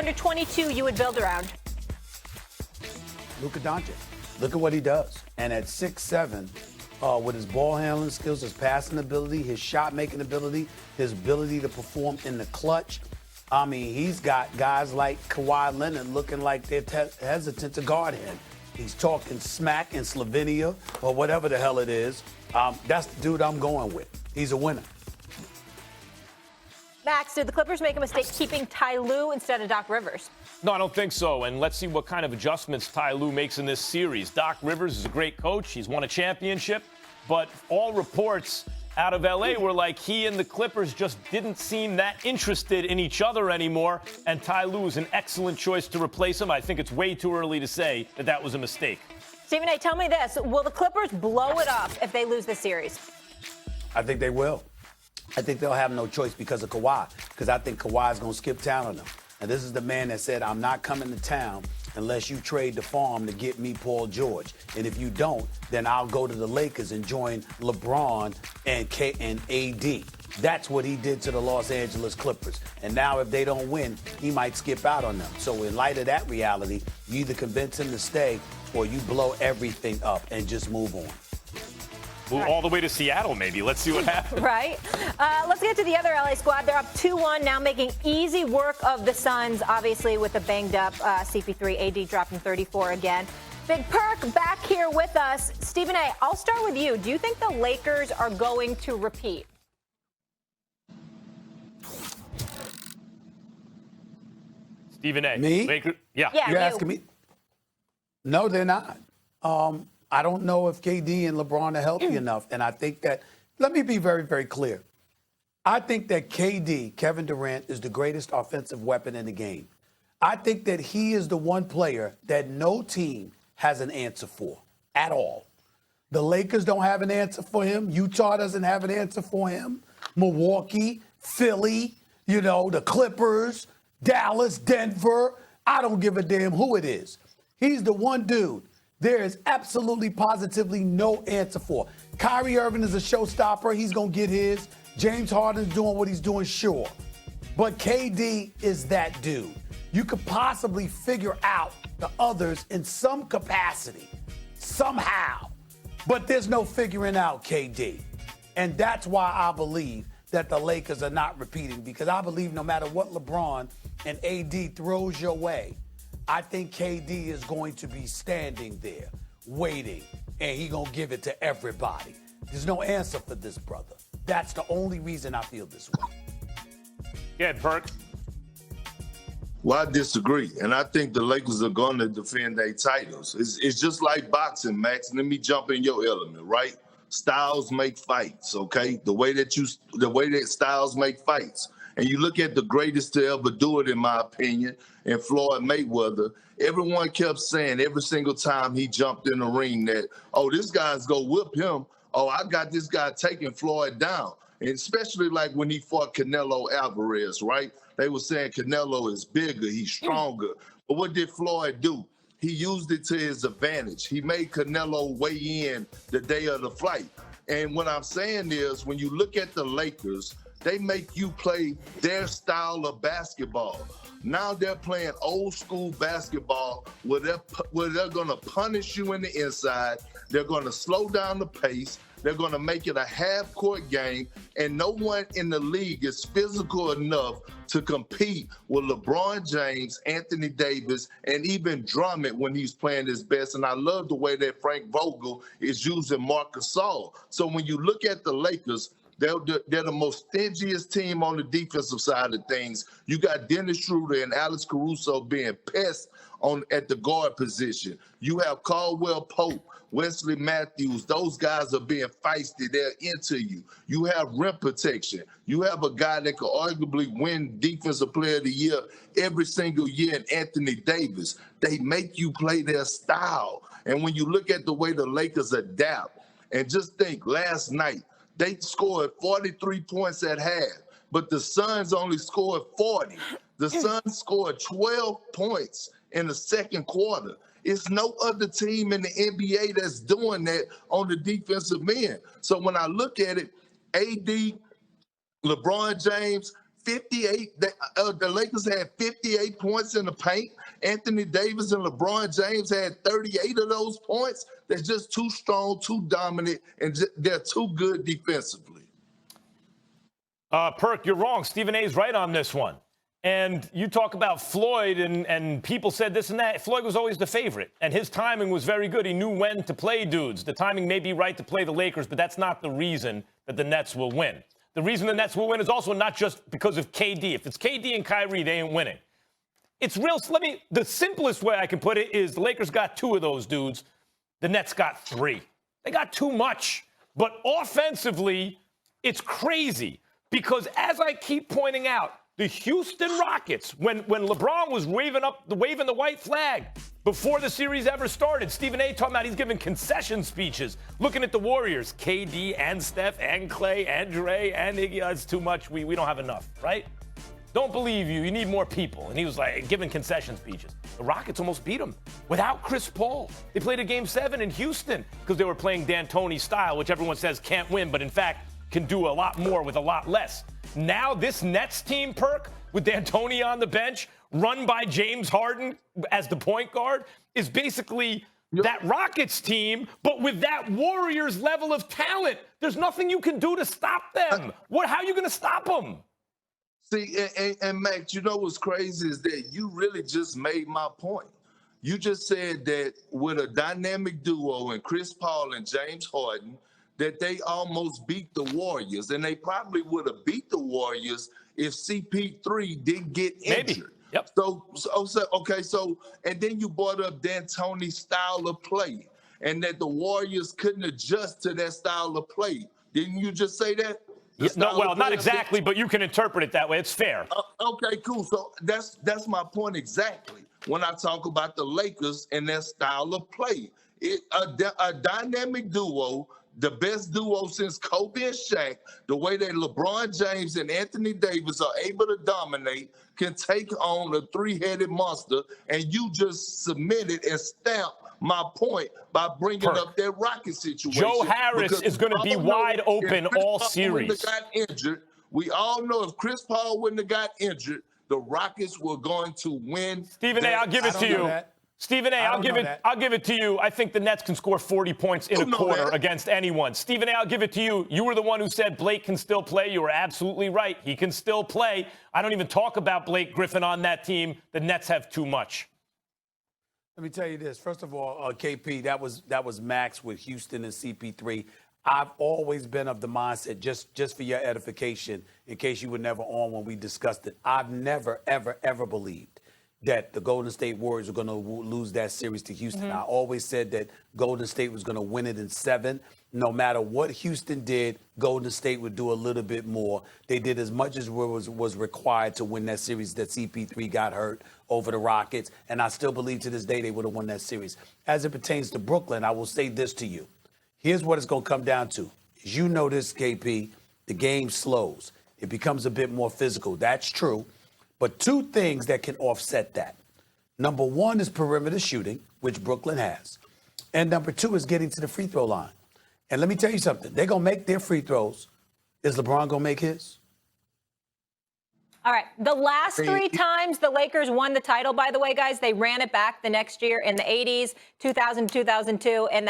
under 22 you would build around? Luka Doncic. Look at what he does. And at 6'7", with his ball handling skills, his passing ability, his shot making ability, his ability to perform in the clutch. I mean, he's got guys like Kawhi Leonard looking like they're hesitant to guard him. He's talking smack in Slovenia or whatever the hell it is. That's the dude I'm going with. He's a winner. Max, did the Clippers make a mistake keeping Ty Lue instead of Doc Rivers? No, I don't think so. And let's see what kind of adjustments Ty Lue makes in this series. Doc Rivers is a great coach. He's won a championship. But all reports out of L.A. were like he and the Clippers just didn't seem that interested in each other anymore. And Ty Lue is an excellent choice to replace him. I think it's way too early to say that that was a mistake. Stephen A., tell me this. Will the Clippers blow it up if they lose this series? I think they will. I think they'll have no choice because of Kawhi, because I think Kawhi's going to skip town on them. And this is the man that said, I'm not coming to town unless you trade the farm to get me Paul George. And if you don't, then I'll go to the Lakers and join LeBron and AD. That's what he did to the Los Angeles Clippers. And now if they don't win, he might skip out on them. So in light of that reality, you either convince him to stay or you blow everything up and just move on. Move all the way to Seattle, maybe. Let's see what happens. Right. Let's get to the other LA squad. They're up 2-1, now making easy work of the Suns, obviously with the banged-up CP3. AD dropping 34 again. Big Perk back here with us. Stephen A., I'll start with you. Do you think the Lakers are going to repeat? Stephen A. Me? Lakers, yeah. You're asking me? No, they're not. I don't know if KD and LeBron are healthy enough. And I think that, let me be very, very clear. I think that KD, Kevin Durant, is the greatest offensive weapon in the game. I think that he is the one player that no team has an answer for at all. The Lakers don't have an answer for him. Utah doesn't have an answer for him. Milwaukee, Philly, the Clippers, Dallas, Denver. I don't give a damn who it is. He's the one dude there is absolutely, positively no answer for. Kyrie Irving is a showstopper. He's going to get his. James Harden's doing what he's doing, sure. But KD is that dude. You could possibly figure out the others in some capacity, somehow. But there's no figuring out KD. And that's why I believe that the Lakers are not repeating, because I believe no matter what LeBron and AD throws your way, I think KD is going to be standing there, waiting, and he's going to give it to everybody. There's no answer for this brother. That's the only reason I feel this way. Yeah, Perk. Well, I disagree. And I think the Lakers are going to defend their titles. It's just like boxing, Max. Let me jump in your element, right? Styles make fights, okay? The way that styles make fights. And you look at the greatest to ever do it, in my opinion, and Floyd Mayweather, everyone kept saying every single time he jumped in the ring that, oh, this guy's going to whip him. Oh, I got this guy taking Floyd down. And especially like when he fought Canelo Alvarez, right? They were saying Canelo is bigger, he's stronger. But what did Floyd do? He used it to his advantage. He made Canelo weigh in the day of the fight. And what I'm saying is, when you look at the Lakers, they make you play their style of basketball. Now they're playing old school basketball where they're going to punish you in the inside. They're going to slow down the pace. They're going to make it a half-court game, and no one in the league is physical enough to compete with LeBron James, Anthony Davis, and even Drummond when he's playing his best. And I love the way that Frank Vogel is using Marc Gasol. So when you look at the Lakers, they're the most stingiest team on the defensive side of things. You got Dennis Schroeder and Alex Caruso being pests at the guard position. You have Caldwell Pope, Wesley Matthews. Those guys are being feisty. They're into you. You have rim protection. You have a guy that could arguably win Defensive Player of the Year every single year in Anthony Davis. They make you play their style. And when you look at the way the Lakers adapt, and just think, last night, they scored 43 points at half, but the Suns only scored 40. The Suns scored 12 points in the second quarter. It's no other team in the NBA that's doing that on the defensive end. So when I look at it, AD, LeBron James, 58. The Lakers had 58 points in the paint. Anthony Davis and LeBron James had 38 of those points. They're just too strong, too dominant, and they're too good defensively. Perk, you're wrong. Stephen A. is right on this one. And you talk about Floyd, and people said this and that. Floyd was always the favorite, and his timing was very good. He knew when to play dudes. The timing may be right to play the Lakers, but that's not the reason that the Nets will win. The reason the Nets will win is also not just because of KD. If it's KD and Kyrie, they ain't winning. It's real. The simplest way I can put it is the Lakers got 2 of those dudes. The Nets got 3. They got too much. But offensively, it's crazy because, as I keep pointing out, the Houston Rockets, when LeBron was waving the white flag before the series ever started, Stephen A. talking about he's giving concession speeches, looking at the Warriors, KD and Steph and Clay and Dre and Iggy. It's too much. We don't have enough, right? Don't believe you. You need more people. And he was like giving concession speeches. The Rockets almost beat him without Chris Paul. They played a Game 7 in Houston because they were playing D'Antoni style, which everyone says can't win, but in fact can do a lot more with a lot less. Now this Nets team, Perk, with D'Antoni on the bench, run by James Harden as the point guard, is basically that Rockets team, but with that Warriors level of talent. There's nothing you can do to stop them. How are you going to stop them? See, and Max, you know what's crazy is that you really just made my point. You just said that with a dynamic duo and Chris Paul and James Harden, that they almost beat the Warriors, and they probably would have beat the Warriors if CP3 didn't get injured. Maybe. Yep. So, and then you brought up D'Antoni's style of play, and that the Warriors couldn't adjust to that style of play. Didn't you just say that? No, well, not exactly, but you can interpret it that way. It's fair. Okay, cool. So that's my point exactly when I talk about the Lakers and their style of play. A dynamic duo, the best duo since Kobe and Shaq, the way that LeBron James and Anthony Davis are able to dominate, can take on a 3-headed monster, and you just submitted and stamped my point by bringing up that Rocket situation. Joe Harris is going to be wide open all series. We all know if Chris Paul wouldn't have got injured, the Rockets were going to win. Stephen A., I'll give it to you. Stephen A., I'll give it to you. I think the Nets can score 40 points in a quarter against anyone. Stephen A., I'll give it to you. You were the one who said Blake can still play. You were absolutely right. He can still play. I don't even talk about Blake Griffin on that team. The Nets have too much. Let me tell you this. First of all, KP, that was Max with Houston and CP3. I've always been of the mindset, just for your edification, in case you were never on when we discussed it, I've never, ever, ever believed that the Golden State Warriors were going to lose that series to Houston. I always said that Golden State was going to win it in 7. No matter what Houston did, Golden State would do a little bit more. They did as much as was required to win that series that CP3 got hurt over the Rockets, and I still believe to this day they would have won that series. As it pertains to Brooklyn, I will say this to you. Here's what it's going to come down to. As you know this, KP, the game slows. It becomes a bit more physical. That's true. But 2 things that can offset that. Number 1 is perimeter shooting, which Brooklyn has. And number 2 is getting to the free throw line. And let me tell you something. They're going to make their free throws. Is LeBron going to make his? All right. The last 3 times the Lakers won the title, by the way, guys, they ran it back the next year in the 80s, 2000, 2002, and